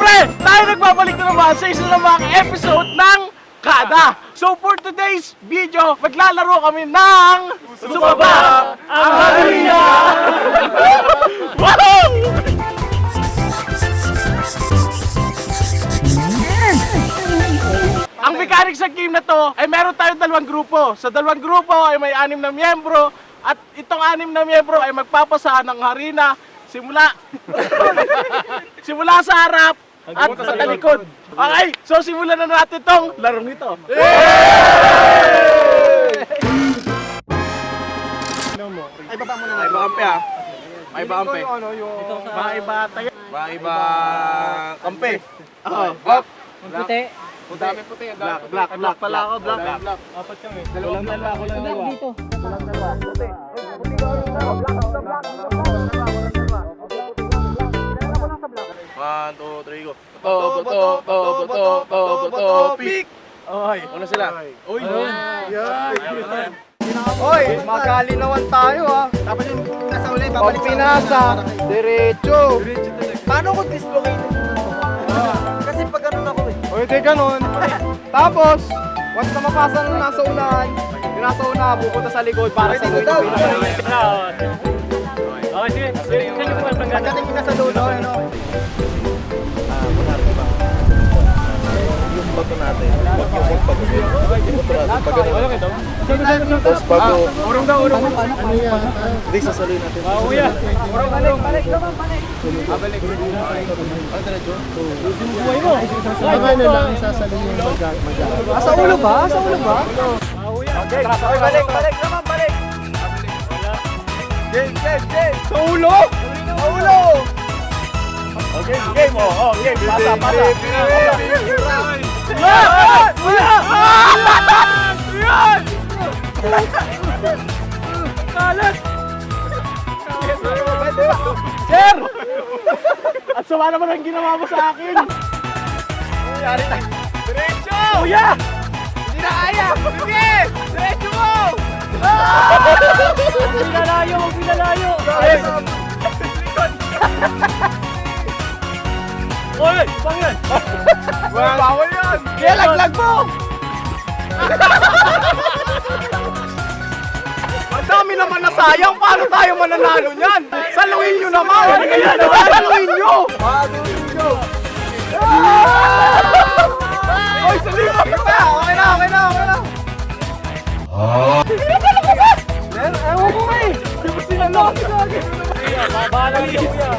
syempre, tayo nagbabalik na naman sa isa na mga episode ng Kada. So for today's video, maglalaro kami ng Sumaba ang Harina! Wow! Ang mechanics sa game na to ay meron tayong dalawang grupo. Sa dalawang grupo ay may 6 na miyembro at itong 6 na miyembro ay magpapasahan ng harina simula sa harap at sa talikod. Okay, so simulan na natin tong larong ito. Ay, baba mo na. Ay, bakampi ah. Ay, bakampi. Iba tayo. Iba kampi. Oh. Puti. Ang dami puti. Black pala ako, black. Apat kami. Kulang dalawa. Dito. Puti. 1, 2, 3, go. Boto, pick! Oy, Ano sila? Uy. Hoy, magalinawan tayo ha. Dapat yung nasa uli, babalik pinasa. Diretso. Paano kung dislocated? Kasi pag ganun ako eh. O hindi ganun. Tapos, once na mapasa na nasa unahan, yung nasa unahan, pupunta sa likod para sa Dito daw. Okay, sige. Kanyo po ang Pagdating ka sa dulo, ano? Yung bato natin. Huwag yung magpagod. Yung bato natin. Pag ganun. Tapos bago. Urong daw. Hindi, sasaluhin natin. Uya. Balik naman, balik. Balik. Ano diretso? Buhay mo. Sabay na lang sasaluhin yung mag-a. Sa ulo ba? Sa ulo ba? Okay. Okay, balik naman, balik. Game. Sa ulo? Sa ulo. Okay, game mo. Oh, game. Pasa. Yan! Kalat! Sir! At sama naman ang ginawa mo sa akin. Yari tayo. Diretso! Kuya! Hindi na kaya! Sige! Diretso mo! Huwag pinalayo! Oy! Bang yan! Bawal yan! Kaya laglag mo! Ang dami naman na sayang, paano tayo mananalo niyan? Saluhin nyo naman! Saluhin nyo! Oy, salima! Okay na! Ewan ko eh! Di ba sila lang? Bahala niyo, kuya.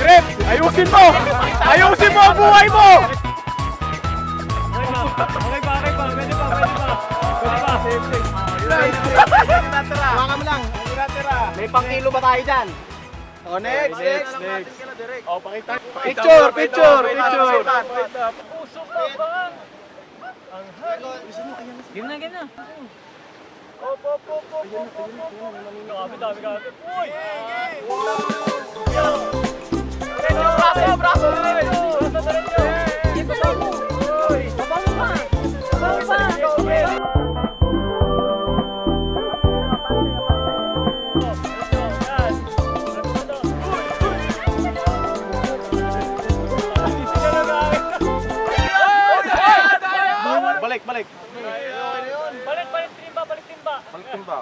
Grip! Ayusin mo! Ayusin mo ang buhay mo! Okay pa. Pwede pa. Safe. Hawakan mo lang. May pang-kilo ba tayo dyan? O, next. Oh, pakita. Picture! Puso ka ba? Game na. Dami. Uy! Braso! Balik. Balik timba.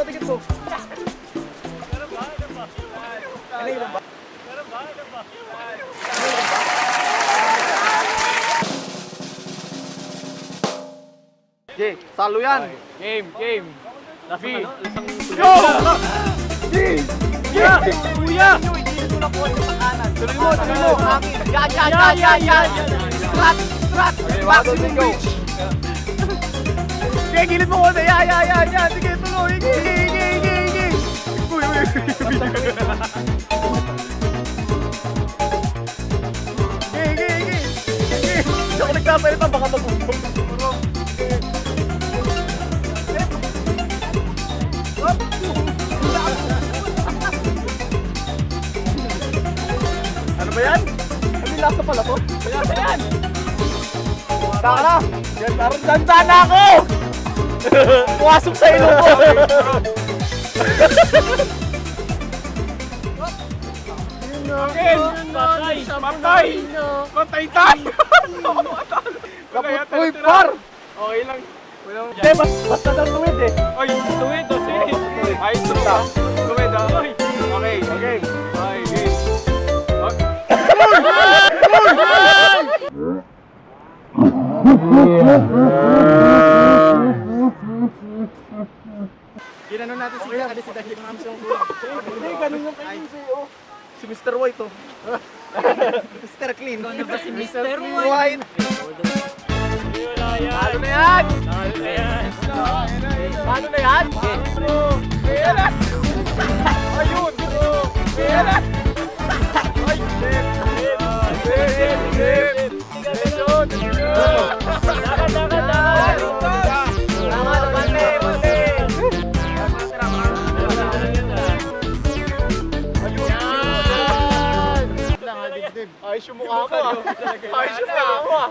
Tikit mo. Okay, salo yan! Game. Lafi. Go! Kuya! Tuloy mo. Yan. Strat. Maximum reach. Sige, gilid mo ko na! Yan! Sige, tuloy! Higi! Uy! Higi! Hindi ako nagkapalit pa, baka mag-umbong. yan? Ano yung lasa pala to? Lasa yan! Taka na! Yan, parang tanda na ako! Pumasok sa ilong ko! Akin! Patay! Patay tayo! Uy, par! Okay lang. Hindi, basta daw tuwid eh. Oy, tuwid o sige. Ay, tuwid ah. Tuwid ah. Okay, okay. Okay, game. Ginano natin si Jack, kasi si Dahil ng amsong kulang. Hindi, ganun yung kayo sa'yo. Si Mr. White oh. Mr. Clean. Ano ba si Mr. White! Talo na yan! Talo na yan! Talo na yan? Ayan na! Ayun! Ayan na! Ay, shit! Shit! Shit! Shit! Ayos yung mukha ko ah! Ayos yung mukha ko ah!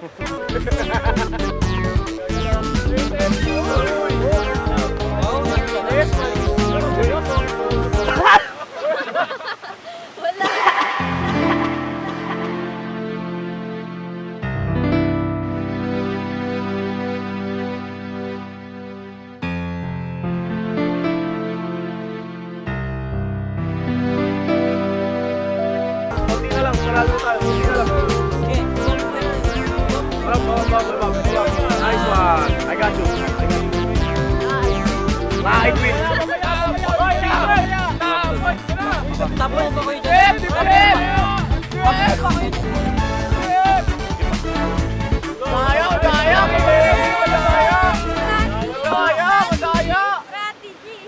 Kunti na lang, maralo tayo. Kunti na lang. Nice one. I got you. Light win. Tapos ko kayo dyan.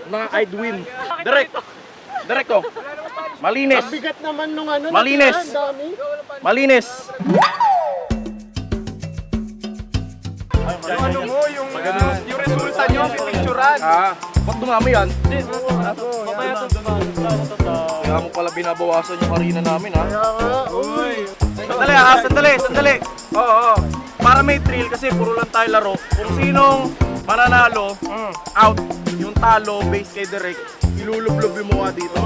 Mga I'd win. Direct. Direct oh. Malinis. Bigat naman nung ano. Malinis. Malinis. Yung ano mo, yung resulta nyo, pipicturan. Ba't dumami yan? Kaya mo pala binabawasan yung harina namin ha. Sandali ha, sandali. Oo. Para may thrill kasi puro lang tayo laro. Kung sinong mananalo, out. Yung talo, base kay Direk, ilulublob yung mukha dito.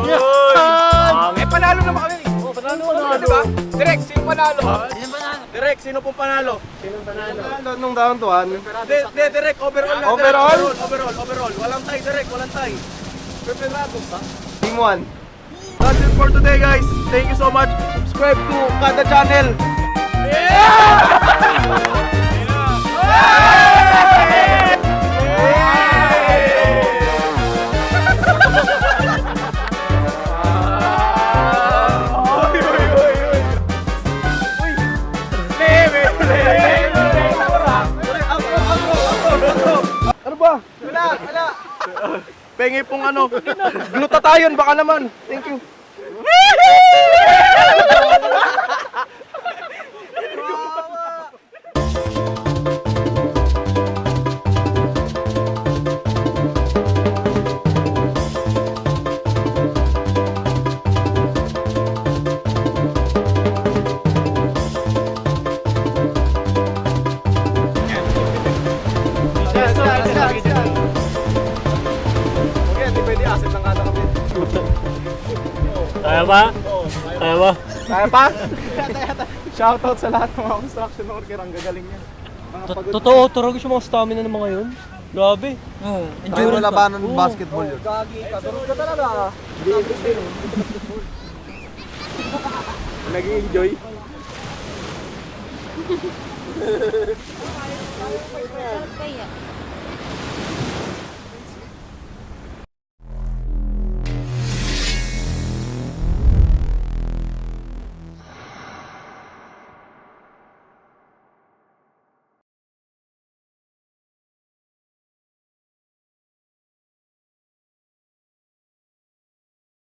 Panalo naman kami. Panalo, diba? Direk, sino panalo? Direk, sino pong panalo? Panalo nung dauntuan. Direk, overall na. Overall? Overall. Walang tie, Direk, walang tie. Peperado ba? Team 1. That's it for today guys. Thank you so much. Subscribe to Kada Channel. Ano ba? Wala. Pengi pong ano, glutathione baka naman. Thank you. Okay, di pwede asset ng kada kami. Kaya ba? Kaya ba? Kaya pa? Shoutout sa lahat ng mga construction worker, ang gagaling niya. Totoo, turagos yung mga stamina ng mga yun. Grabe. Tayo mo labanan ng basketball yun. Gagi ka, turun ka talaga. Nag-i-enjoy. Kaya.